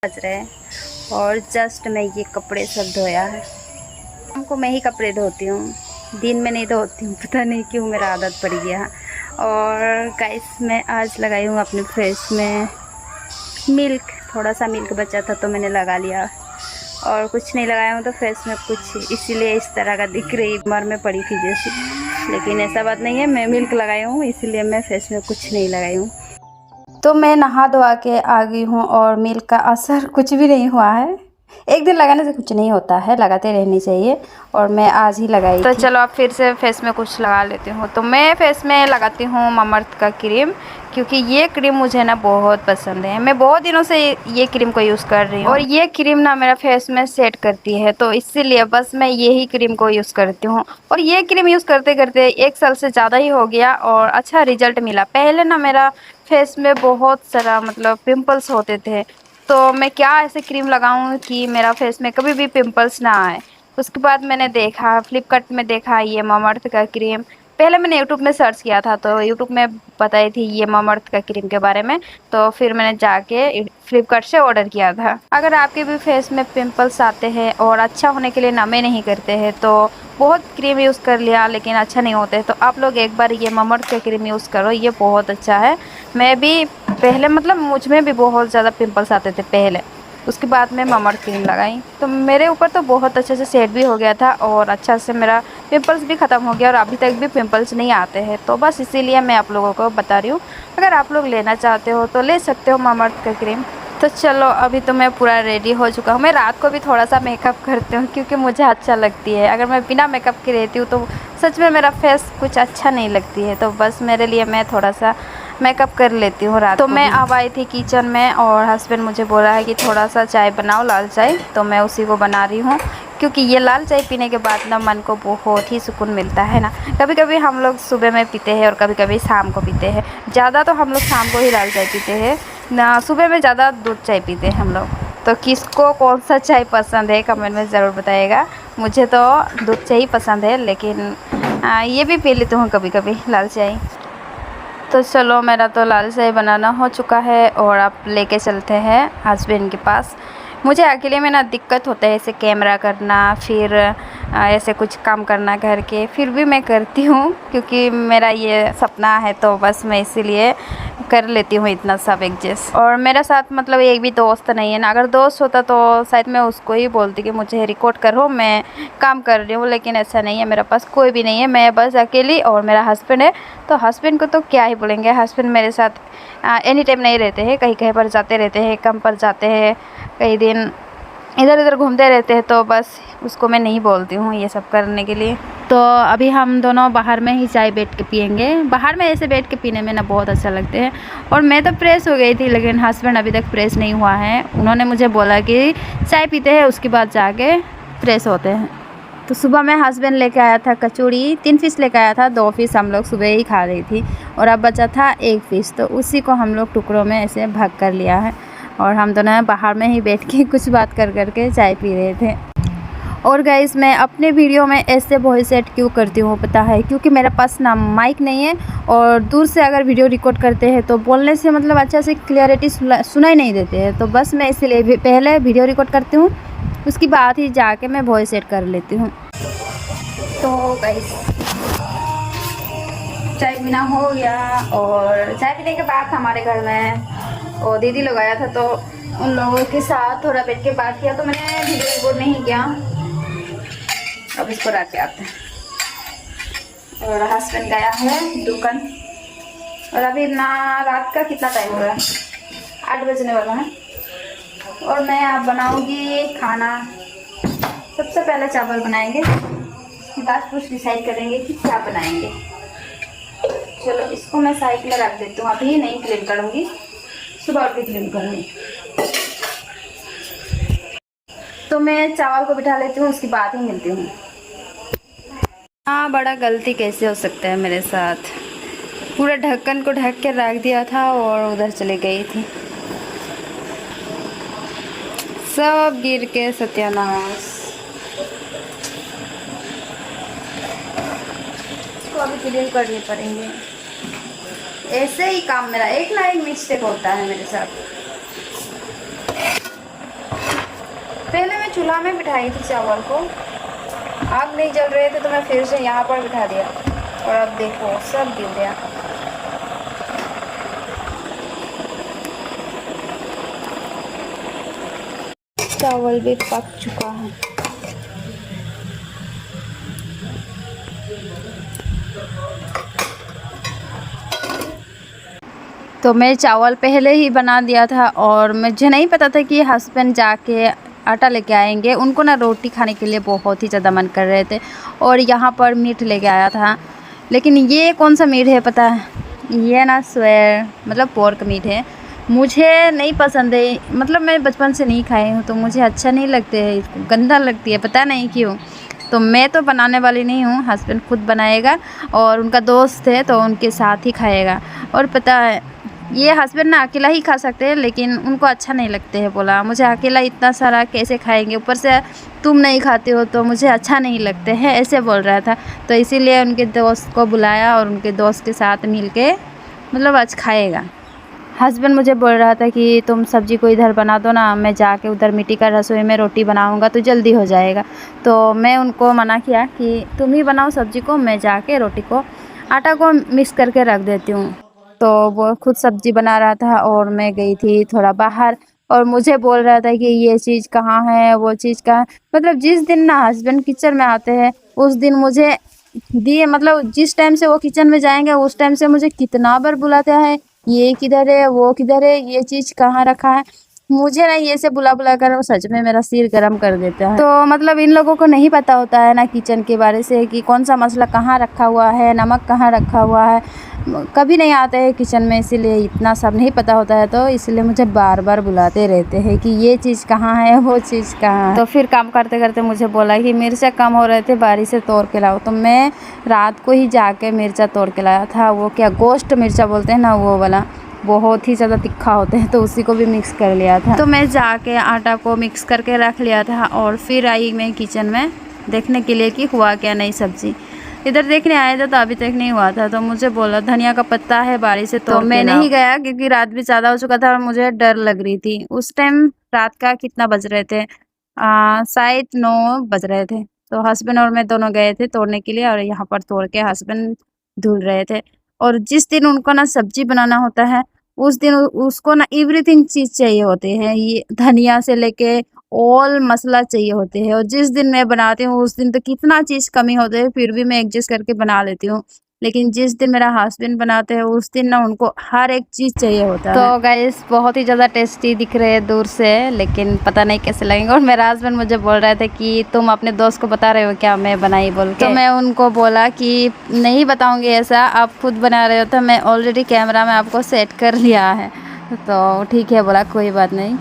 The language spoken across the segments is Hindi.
बज रहे हैं और जस्ट मैं ये कपड़े सब धोया है। शाम को मैं ही कपड़े धोती हूँ, दिन में नहीं धोती हूँ, पता नहीं क्यों मेरा आदत पड़ गया। और गाइस मैं आज लगाई हूँ अपने फेस में मिल्क, थोड़ा सा मिल्क बचा था तो मैंने लगा लिया। और कुछ नहीं लगाया हूँ तो फेस में कुछ, इसीलिए इस तरह का दिख रही, बीमार में पड़ी थी जैसी। लेकिन ऐसा बात नहीं है, मैं मिल्क लगाई हूँ इसीलिए मैं फेस में कुछ नहीं लगाई हूँ। तो मैं नहा धोआ के आ गई हूँ और मिल्क का असर कुछ भी नहीं हुआ है। एक दिन लगाने से कुछ नहीं होता है, लगाते रहनी चाहिए। और मैं आज ही लगाई तो चलो अब फिर से फेस में कुछ लगा लेती हूँ। तो मैं फेस में लगाती हूँ ममर्थ का क्रीम, क्योंकि ये क्रीम मुझे ना बहुत पसंद है। मैं बहुत दिनों से ये क्रीम को यूज़ कर रही हूँ और ये क्रीम ना मेरा फेस में सेट करती है, तो इसीलिए बस मैं यही क्रीम को यूज़ करती हूँ। और ये क्रीम यूज़ करते करते 1 साल से ज़्यादा ही हो गया और अच्छा रिजल्ट मिला। पहले ना मेरा फेस में बहुत सारा पिंपल्स होते थे, तो मैं क्या ऐसे क्रीम लगाऊं कि मेरा फेस में कभी भी पिंपल्स ना आए। उसके बाद मैंने देखा, फ्लिपकार्ट में देखा ये ममर्थ का क्रीम। पहले मैंने यूट्यूब में सर्च किया था तो यूट्यूब में बताई थी ये ममर्थ का क्रीम के बारे में, तो फिर मैंने जाके फ्लिपकार्ट से ऑर्डर किया था। अगर आपके भी फेस में पिंपल्स आते हैं और अच्छा होने के लिए नमे नहीं करते हैं, तो बहुत क्रीम यूज़ कर लिया लेकिन अच्छा नहीं होते, तो आप लोग एक बार ये ममर्थ का क्रीम यूज़ करो, ये बहुत अच्छा है। मैं भी पहले मुझ में भी बहुत ज़्यादा पिंपल्स आते थे पहले, उसके बाद मैं ममर्थ क्रीम लगाई तो मेरे ऊपर तो बहुत अच्छे से सेट भी हो गया था और अच्छा से मेरा पिंपल्स भी ख़त्म हो गया और अभी तक भी पिंपल्स नहीं आते हैं। तो बस इसीलिए मैं आप लोगों को बता रही हूँ, अगर आप लोग लेना चाहते हो तो ले सकते हो ममर्थ का क्रीम। तो चलो अभी तो मैं पूरा रेडी हो चुका हूँ। मैं रात को भी थोड़ा सा मेकअप करती हूँ क्योंकि मुझे अच्छा लगती है। अगर मैं बिना मेकअप के रहती हूँ तो सच में मेरा फेस कुछ अच्छा नहीं लगती है, तो बस मेरे लिए मैं थोड़ा सा मेकअप कर लेती हूँ रात को। तो मैं अब आई थी किचन में और हस्बैंड मुझे बोला है कि थोड़ा सा चाय बनाओ, लाल चाय, तो मैं उसी को बना रही हूँ। क्योंकि ये लाल चाय पीने के बाद ना मन को बहुत ही सुकून मिलता है ना। कभी कभी हम लोग सुबह में पीते हैं और कभी कभी शाम को पीते हैं। ज़्यादा तो हम लोग शाम को ही लाल चाय पीते हैं ना, सुबह में ज़्यादा दूध चाय पीते हैं हम लोग। तो किसको कौन सा चाय पसंद है कमेंट में ज़रूर बताइएगा। मुझे तो दूध चाय ही पसंद है, लेकिन ये भी पी लेती हूँ कभी कभी लाल चाय। तो चलो मेरा तो लाल चाय बनाना हो चुका है और आप लेके चलते हैं हस्बैंड के पास। मुझे अकेले में ना दिक्कत होता है ऐसे कैमरा करना, फिर ऐसे कुछ काम करना घर के, फिर भी मैं करती हूँ क्योंकि मेरा ये सपना है, तो बस मैं इसीलिए कर लेती हूँ इतना सब एडजस्ट। और मेरे साथ एक भी दोस्त नहीं है ना, अगर दोस्त होता तो शायद मैं उसको ही बोलती कि मुझे रिकॉर्ड करो, मैं काम कर रही हूँ, लेकिन ऐसा नहीं है, मेरे पास कोई भी नहीं है, मैं बस अकेली और मेरा हस्बैंड है। तो हस्बैंड को तो क्या ही बोलेंगे, हस्बैंड मेरे साथ एनी टाइम नहीं रहते हैं, कहीं कहीं पर जाते रहते हैं, काम पर जाते हैं, कई दिन इधर उधर घूमते रहते हैं, तो बस उसको मैं नहीं बोलती हूँ ये सब करने के लिए। तो अभी हम दोनों बाहर में ही चाय बैठ के पियेंगे। बाहर में ऐसे बैठ के पीने में ना बहुत अच्छा लगते हैं। और मैं तो प्रेस हो गई थी लेकिन हस्बैंड अभी तक प्रेस नहीं हुआ है। उन्होंने मुझे बोला कि चाय पीते हैं उसके बाद जाके प्रेस होते हैं। तो सुबह में हस्बैंड लेके आया था कचौड़ी, 3 पीस लेके आया था, 2 पीस हम लोग सुबह ही खा रही थी और अब बचा था 1 पीस, तो उसी को हम लोग टुकड़ों में ऐसे भाग कर लिया है। और हम दोनों बाहर में ही बैठ के कुछ बात कर के चाय पी रहे थे। और गाइस मैं अपने वीडियो में ऐसे वॉइस सेट क्यों करती हूँ पता है, क्योंकि मेरे पास ना माइक नहीं है और दूर से अगर वीडियो रिकॉर्ड करते हैं तो बोलने से अच्छा से क्लियरिटी सुनाई नहीं देते हैं। तो बस मैं इसलिए पहले वीडियो रिकॉर्ड करती हूँ, उसके बाद ही जाके मैं वॉइस सेट कर लेती हूँ। तो गाइस चाय पीना हो गया और चाय पीने के बाद हमारे घर में और दीदी लोग आया था, तो उन लोगों के साथ थोड़ा बैठ के बात किया, तो मैंने वीडियो रिकॉर्ड नहीं किया। अब इसको रख के आते हैं। और हस्बैंड गया है दुकान और अभी ना रात का कितना टाइम हो रहा है, 8 बजने वाला है। और मैं अब बनाऊंगी खाना। सबसे पहले चावल बनाएंगे, बाद कुछ डिसाइड करेंगे कि क्या बनाएंगे। चलो इसको मैं साइड में रख देती हूँ, अभी नहीं क्लीन करूँगी, सुबह उठ के क्लीन करूँगी। तो मैं चावल को बिठा लेती हूँ, उसके बाद ही मिलती हूँ। हाँ, बड़ा गलती कैसे हो सकता है मेरे साथ। पूरा ढक्कन को ढक के रख दिया था और उधर चले गई थी, सब गिर के सत्यानाश। इसको अभी क्लीन करने पड़ेंगे। ऐसे ही काम मेरा एक ना एक मिस्टेक होता है मेरे साथ। पहले मैं चूल्हा में बिठाई थी चावल को, आग नहीं जल रहे थे तो मैं फिर से यहाँ पर बिठा दिया और अब देखो सब गिर गया। चावल भी पक चुका है। तो मैं चावल पहले ही बना दिया था और मुझे नहीं पता था कि हस्बैंड जाके आटा लेके आएंगे। उनको ना रोटी खाने के लिए बहुत ही ज़्यादा मन कर रहे थे और यहाँ पर मीट लेके आया था। लेकिन ये कौन सा मीट है पता है? ये ना स्वेर मतलब पोर्क मीट है। मुझे नहीं पसंद है, मतलब मैं बचपन से नहीं खाई हूँ तो मुझे अच्छा नहीं लगते है, इसको गंदा लगती है, पता नहीं क्यों। तो मैं तो बनाने वाली नहीं हूँ, हस्बैंड खुद बनाएगा और उनका दोस्त है तो उनके साथ ही खाएगा। और पता है ये हस्बैंड ना अकेला ही खा सकते हैं लेकिन उनको अच्छा नहीं लगते है। बोला मुझे अकेला इतना सारा कैसे खाएंगे, ऊपर से तुम नहीं खाते हो तो मुझे अच्छा नहीं लगते है, ऐसे बोल रहा था। तो इसीलिए उनके दोस्त को बुलाया और उनके दोस्त के साथ मिल के मतलब आज खाएगा। हस्बैंड मुझे बोल रहा था कि तुम सब्ज़ी को इधर बना दो ना, मैं जाके उधर मिट्टी का रसोई में रोटी बनाऊंगा तो जल्दी हो जाएगा। तो मैं उनको मना किया कि तुम ही बनाओ सब्ज़ी को, मैं जाके रोटी को आटा को मिक्स करके रख देती हूँ। तो वो खुद सब्ज़ी बना रहा था और मैं गई थी थोड़ा बाहर और मुझे बोल रहा था कि ये चीज़ कहाँ है, वो चीज़ कहाँ। मतलब जिस दिन ना हस्बैंड किचन में आते हैं उस दिन मुझे दिए, मतलब जिस टाइम से वो किचन में जाएंगे उस टाइम से मुझे कितना बार बुलाता है, ये किधर है, वो किधर है, ये चीज़ कहाँ रखा है। मुझे ना ये से बुला बुला कर वो सच में मेरा सिर गर्म कर देता है। तो मतलब इन लोगों को नहीं पता होता है ना किचन के बारे से कि कौन सा मसाला कहाँ रखा हुआ है, नमक कहाँ रखा हुआ है। कभी नहीं आते हैं किचन में, इसीलिए इतना सब नहीं पता होता है। तो इसलिए मुझे बार बार बुलाते रहते हैं कि ये चीज़ कहाँ है, वो चीज़ कहाँ है। तो फिर काम करते करते मुझे बोला कि मिर्चा कम हो रहे थे, बारी से तोड़ के लाओ। तो मैं रात को ही जाके मिर्चा तोड़ के लाया था। वो क्या गोश्त मिर्चा बोलते हैं ना, वो वाला बहुत ही ज़्यादा तीखा होते हैं, तो उसी को भी मिक्स कर लिया था। तो मैं जाके आटा को मिक्स करके रख लिया था और फिर आई मैं किचन में देखने के लिए कि हुआ क्या नहीं सब्ज़ी। इधर देखने आया था तो अभी तक नहीं हुआ था। तो मुझे बोला धनिया का पत्ता है बारी से, तो मैं नहीं गया क्योंकि रात भी ज़्यादा हो चुका था और मुझे डर लग रही थी। उस टाइम रात का कितना बज रहे थे, शायद 9 बज रहे थे। तो हस्बैंड और मैं दोनों गए थे तोड़ने के लिए और यहाँ पर तोड़ के हस्बैंड धुल रहे थे। और जिस दिन उनको ना सब्जी बनाना होता है उस दिन उसको ना एवरीथिंग चीज़ चाहिए होते हैं, ये धनिया से लेके ऑल मसाला चाहिए होते हैं। और जिस दिन मैं बनाती हूँ उस दिन तो कितना चीज़ कमी होते हैं, फिर भी मैं एडजस्ट करके बना लेती हूँ। लेकिन जिस दिन मेरा हस्बैंड बनाते हैं उस दिन ना उनको हर एक चीज़ चाहिए होता है। तो गाइस बहुत ही ज़्यादा टेस्टी दिख रहे हैं दूर से, लेकिन पता नहीं कैसे लगेंगे। और मेरा हस्बैंड मुझे बोल रहे थे कि तुम अपने दोस्त को बता रहे हो क्या मैं बनाई बोल के। तो मैं उनको बोला कि नहीं बताऊँगी ऐसा, आप खुद बना रहे हो तो मैं ऑलरेडी कैमरा में आपको सेट कर लिया है। तो ठीक है बोला, कोई बात नहीं।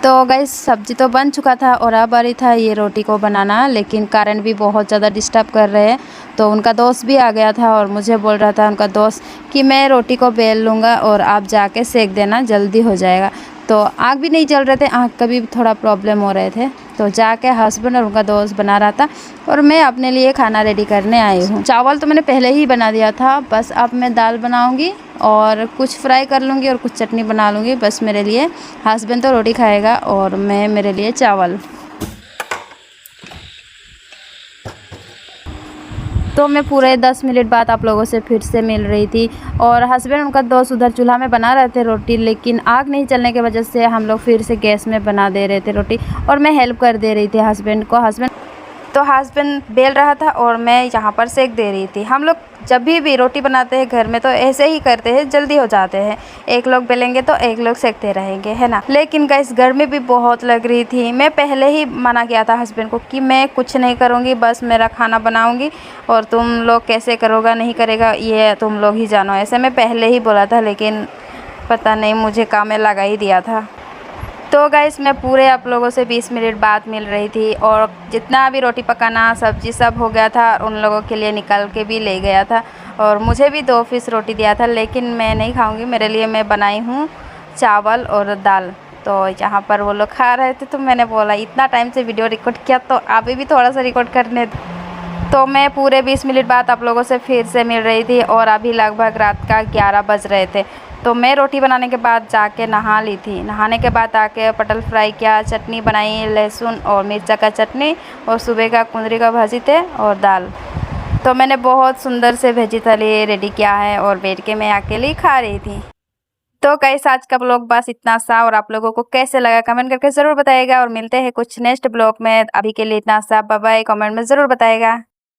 तो गाइस सब्जी तो बन चुका था और अब आ रही था ये रोटी को बनाना, लेकिन करंट भी बहुत ज़्यादा डिस्टर्ब कर रहे हैं। तो उनका दोस्त भी आ गया था और मुझे बोल रहा था उनका दोस्त कि मैं रोटी को बेल लूँगा और आप जाके सेक देना, जल्दी हो जाएगा। तो आग भी नहीं जल रहे थे, आग का भी थोड़ा प्रॉब्लम हो रहे थे। तो जाके हस्बैंड और उनका दोस्त बना रहा था और मैं अपने लिए खाना रेडी करने आई हूँ। चावल तो मैंने पहले ही बना दिया था, बस अब मैं दाल बनाऊँगी और कुछ फ्राई कर लूँगी और कुछ चटनी बना लूँगी बस मेरे लिए। हस्बैंड तो रोटी खाएगा और मैं मेरे लिए चावल। तो मैं पूरे 10 मिनट बाद आप लोगों से फिर से मिल रही थी और हस्बैंड उनका दोस्त उधर चूल्हा में बना रहे थे रोटी, लेकिन आग नहीं चलने की वजह से हम लोग फिर से गैस में बना दे रहे थे रोटी और मैं हेल्प कर दे रही थी हस्बैंड को। हस्बैंड बेल रहा था और मैं यहाँ पर सेक दे रही थी। हम लोग जब भी रोटी बनाते हैं घर में तो ऐसे ही करते हैं, जल्दी हो जाते हैं। एक लोग बेलेंगे तो एक लोग सेकते रहेंगे, है ना। लेकिन गाइस गर्मी भी बहुत लग रही थी। मैं पहले ही मना किया था हस्बैंड को कि मैं कुछ नहीं करूँगी, बस मेरा खाना बनाऊँगी और तुम लोग कैसे करोगा नहीं करेगा ये तुम लोग ही जानो, ऐसे मैं पहले ही बोला था। लेकिन पता नहीं मुझे काम में लगा ही दिया था। तो गाइस मैं पूरे आप लोगों से 20 मिनट बाद मिल रही थी और जितना भी रोटी पकाना सब्जी सब हो गया था, उन लोगों के लिए निकल के भी ले गया था और मुझे भी 2 पीस रोटी दिया था, लेकिन मैं नहीं खाऊंगी। मेरे लिए मैं बनाई हूँ चावल और दाल। तो यहाँ पर वो लोग खा रहे थे तो मैंने बोला इतना टाइम से वीडियो रिकॉर्ड किया तो अभी भी थोड़ा सा रिकॉर्ड करने। तो मैं पूरे 20 मिनट बाद आप लोगों से फिर से मिल रही थी और अभी लगभग रात का 11 बज रहे थे। तो मैं रोटी बनाने के बाद जाके नहा ली थी। नहाने के बाद आके पटल फ्राई किया, चटनी बनाई, लहसुन और मिर्चा का चटनी, और सुबह का कुंदरी का भाजी थे और दाल। तो मैंने बहुत सुंदर से वेजी थाली रेडी किया है और बैठ के मैं अकेली खा रही थी। तो गाइस आज का ब्लॉग बस इतना सा, और आप लोगों को कैसे लगा कमेंट करके ज़रूर बताइएगा, और मिलते हैं कुछ नेक्स्ट ब्लॉग में। अभी के लिए इतना सा, बाय बाय। कमेंट में ज़रूर बताइएगा।